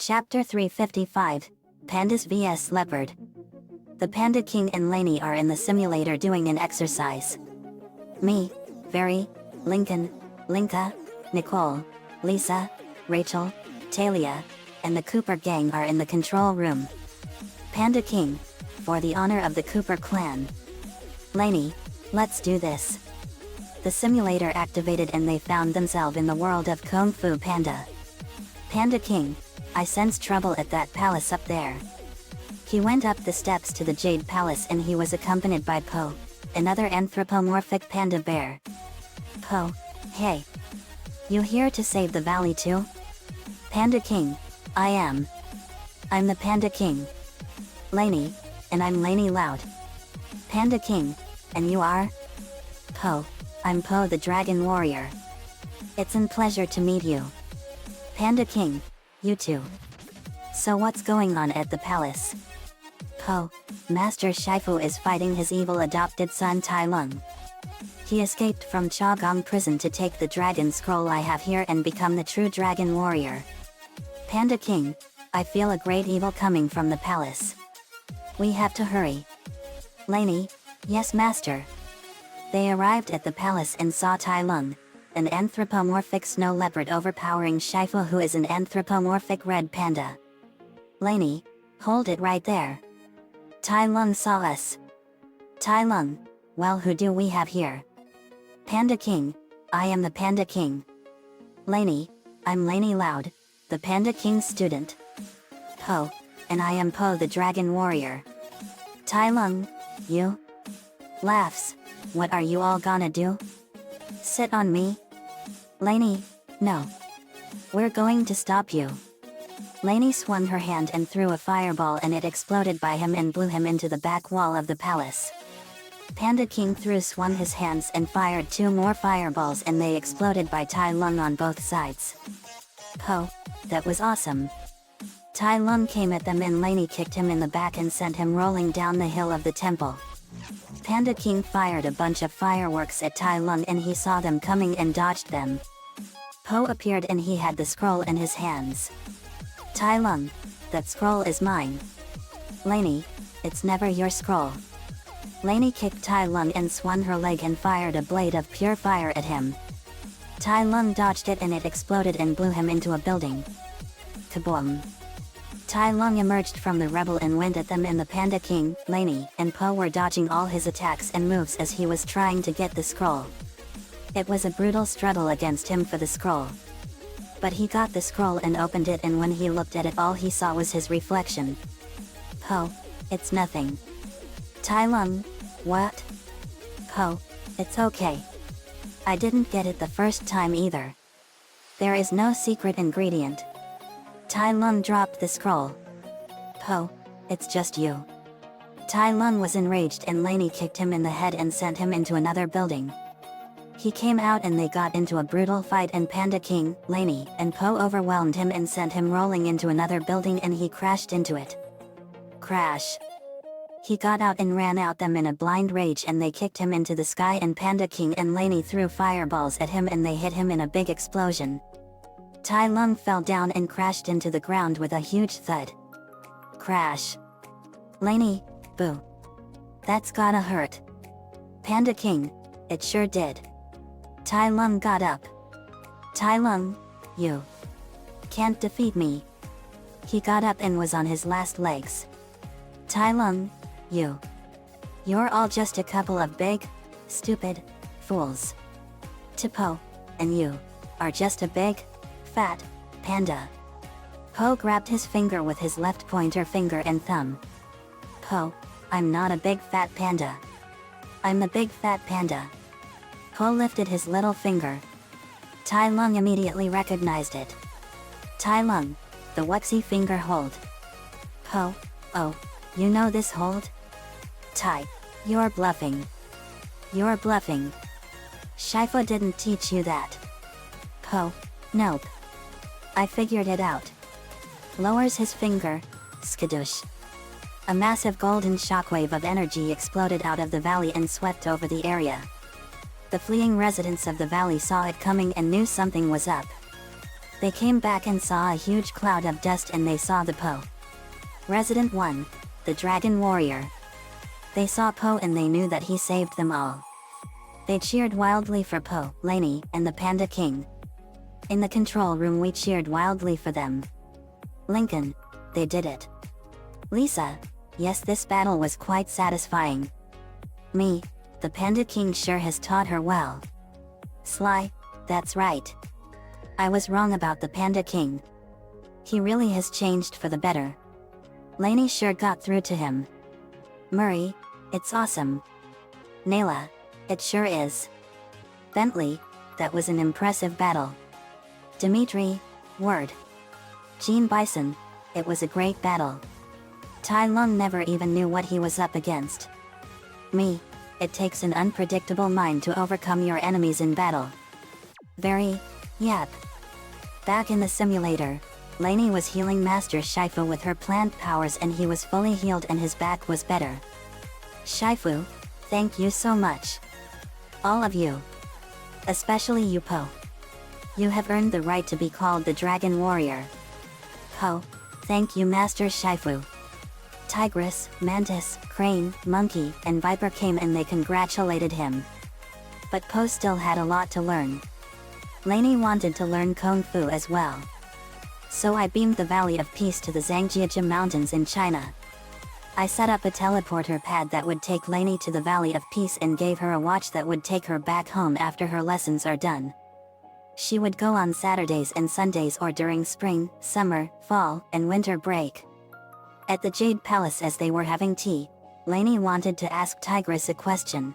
Chapter 355, Pandas vs Leopard. The Panda King and Lainey are in the simulator doing an exercise. Me, Very, Lincoln, Linka, Nicole, Lisa, Rachel, Talia, and the Cooper gang are in the control room. Panda King, for the honor of the Cooper clan. Lainey, let's do this. The simulator activated and they found themselves in the world of Kung Fu Panda. Panda King, I sense trouble at that palace up there. He went up the steps to the Jade Palace and he was accompanied by Po, another anthropomorphic panda bear. Po, hey. You here to save the valley too? Panda King, I am. I'm the Panda King. Lainey, and I'm Lainey Loud. Panda King, and you are? Po, I'm Po the Dragon Warrior. It's a pleasure to meet you. Panda King, you too. So what's going on at the palace? Po, Master Shifu is fighting his evil adopted son Tai Lung. He escaped from Chagong prison to take the dragon scroll I have here and become the true dragon warrior. Panda King, I feel a great evil coming from the palace. We have to hurry. Lainey, yes master. They arrived at the palace and saw Tai Lung, an anthropomorphic snow leopard overpowering Shifu who is an anthropomorphic red panda. Lainey, hold it right there. Tai Lung saw us. Tai Lung, well who do we have here? Panda King, I am the Panda King. Lainey, I'm Lainey Loud, the Panda King's student. Po, and I am Po the Dragon Warrior. Tai Lung, you? Laughs, what are you all gonna do? Sit on me? Lainey, no. We're going to stop you. Lainey swung her hand and threw a fireball and it exploded by him and blew him into the back wall of the palace. Panda King swung his hands and fired 2 more fireballs and they exploded by Tai Lung on both sides. Po, that was awesome. Tai Lung came at them and Lainey kicked him in the back and sent him rolling down the hill of the temple. Panda King fired a bunch of fireworks at Tai Lung and he saw them coming and dodged them. Po appeared and he had the scroll in his hands. Tai Lung, that scroll is mine. Lainey, it's never your scroll. Lainey kicked Tai Lung and swung her leg and fired a blade of pure fire at him. Tai Lung dodged it and it exploded and blew him into a building. Kaboom! Tai Lung emerged from the rubble and went at them and the Panda King, Lainey, and Po were dodging all his attacks and moves as he was trying to get the scroll. It was a brutal struggle against him for the scroll. But he got the scroll and opened it and when he looked at it all he saw was his reflection. Po, it's nothing. Tai Lung, what? Po, it's okay. I didn't get it the first time either. There is no secret ingredient. Tai Lung dropped the scroll. Po, it's just you. Tai Lung was enraged and Lainey kicked him in the head and sent him into another building. He came out and they got into a brutal fight and Panda King, Lainey, and Po overwhelmed him and sent him rolling into another building and he crashed into it. Crash. He got out and ran out them in a blind rage and they kicked him into the sky and Panda King and Lainey threw fireballs at him and they hit him in a big explosion. Tai Lung fell down and crashed into the ground with a huge thud. Crash. Lainey, boo. That's gotta hurt. Panda King, it sure did. Tai Lung got up. Tai Lung, you can't defeat me. He got up and was on his last legs. Tai Lung, you're all just a couple of big, stupid, fools. Po, and you are just a big, fat panda. Po grabbed his finger with his left pointer finger and thumb. Po, I'm not a big fat panda. I'm the big fat panda. Po lifted his little finger. Tai Lung immediately recognized it. Tai Lung, the wuxy finger hold. Po, oh, you know this hold? Tai, you're bluffing. You're bluffing. Shifu didn't teach you that. Po, nope. I figured it out. Lowers his finger, skadoosh. A massive golden shockwave of energy exploded out of the valley and swept over the area. The fleeing residents of the valley saw it coming and knew something was up. They came back and saw a huge cloud of dust, and they saw the Po. Resident 1, the Dragon Warrior. They saw Po and they knew that he saved them all. They cheered wildly for Po, Lainey, and the Panda King. In the control room we cheered wildly for them. Lincoln, they did it. Lisa, yes, this battle was quite satisfying. Me, the Panda King sure has taught her well. Sly, that's right. I was wrong about the Panda King. He really has changed for the better. Lainey sure got through to him. Murray, it's awesome. Nayla, it sure is. Bentley, that was an impressive battle. Dimitri, word. Jean Bison, it was a great battle. Tai Lung never even knew what he was up against. Me, it takes an unpredictable mind to overcome your enemies in battle. Very, yep. Back in the simulator, Lainey was healing Master Shifu with her plant powers, and he was fully healed and his back was better. Shifu, thank you so much. All of you. Especially you, Po. You have earned the right to be called the Dragon Warrior. Po, thank you, Master Shifu. Tigress, Mantis, Crane, Monkey, and Viper came and they congratulated him. But Po still had a lot to learn. Lainey wanted to learn Kung Fu as well. So I beamed the Valley of Peace to the Zhangjiajie Mountains in China. I set up a teleporter pad that would take Lainey to the Valley of Peace and gave her a watch that would take her back home after her lessons are done. She would go on Saturdays and Sundays or during spring, summer, fall, and winter break. At the Jade Palace as they were having tea, Lainey wanted to ask Tigress a question.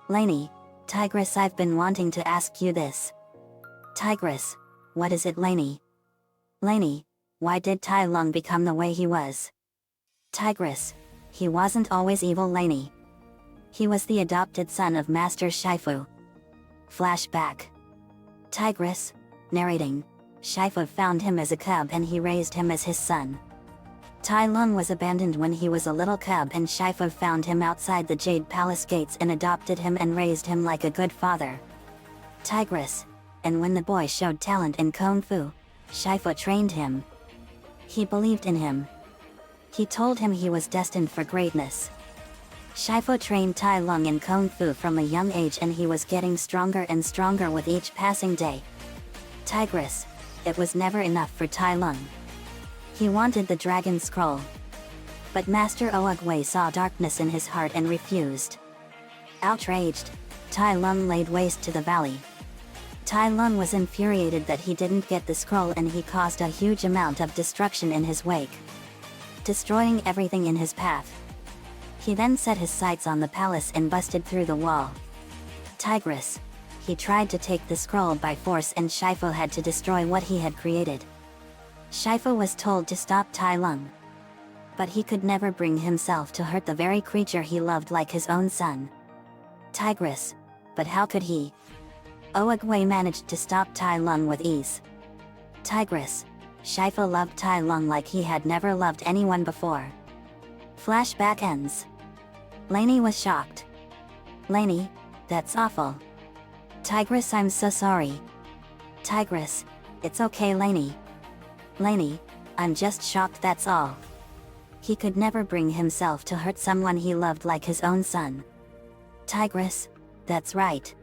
Lainey, Tigress, I've been wanting to ask you this. Tigress, what is it, Lainey? Lainey, why did Tai Lung become the way he was? Tigress, he wasn't always evil, Lainey. He was the adopted son of Master Shifu. Flashback. Tigress, narrating, Shifu found him as a cub and he raised him as his son. Tai Lung was abandoned when he was a little cub and Shifu found him outside the Jade Palace gates and adopted him and raised him like a good father. Tigress, and when the boy showed talent in Kung Fu, Shifu trained him. He believed in him. He told him he was destined for greatness. Shifu trained Tai Lung in Kung Fu from a young age and he was getting stronger and stronger with each passing day. Tigress, it was never enough for Tai Lung. He wanted the Dragon Scroll. But Master Oogway saw darkness in his heart and refused. Outraged, Tai Lung laid waste to the valley. Tai Lung was infuriated that he didn't get the scroll and he caused a huge amount of destruction in his wake, destroying everything in his path. He then set his sights on the palace and busted through the wall. Tigress, he tried to take the scroll by force and Shifu had to destroy what he had created. Shifu was told to stop Tai Lung. But he could never bring himself to hurt the very creature he loved like his own son. Tigress, but how could he? Oogway managed to stop Tai Lung with ease. Tigress, Shifu loved Tai Lung like he had never loved anyone before. Flashback ends. Lainey was shocked. Lainey, that's awful. Tigress, I'm so sorry. Tigress, it's okay, Lainey. Lainey, I'm just shocked, that's all. He could never bring himself to hurt someone he loved like his own son. Tigress, that's right.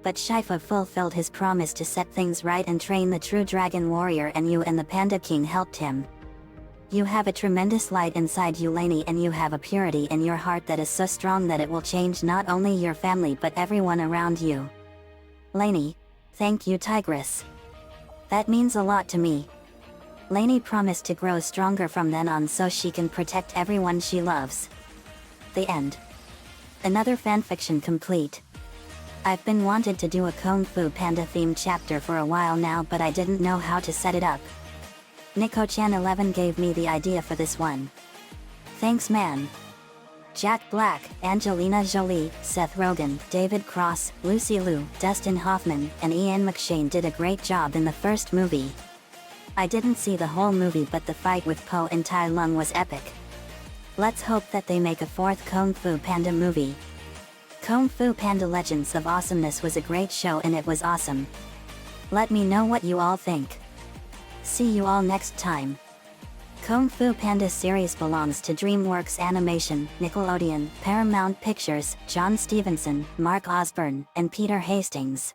But Shifu fulfilled his promise to set things right and train the true Dragon Warrior, and you and the Panda King helped him. You have a tremendous light inside you, Lainey, and you have a purity in your heart that is so strong that it will change not only your family but everyone around you. Lainey, thank you, Tigress. That means a lot to me. Lainey promised to grow stronger from then on so she can protect everyone she loves. The end. Another fanfiction complete. I've been wanted to do a Kung Fu Panda themed chapter for a while now, but I didn't know how to set it up. Nico-chan11 gave me the idea for this one. Thanks, man. Jack Black, Angelina Jolie, Seth Rogen, David Cross, Lucy Liu, Dustin Hoffman, and Ian McShane did a great job in the first movie. I didn't see the whole movie, but the fight with Po and Tai Lung was epic. Let's hope that they make a fourth Kung Fu Panda movie. Kung Fu Panda Legends of Awesomeness was a great show and it was awesome. Let me know what you all think. See you all next time. Kung Fu Panda series belongs to DreamWorks Animation, Nickelodeon, Paramount Pictures, John Stevenson, Mark Osborne, and Peter Hastings.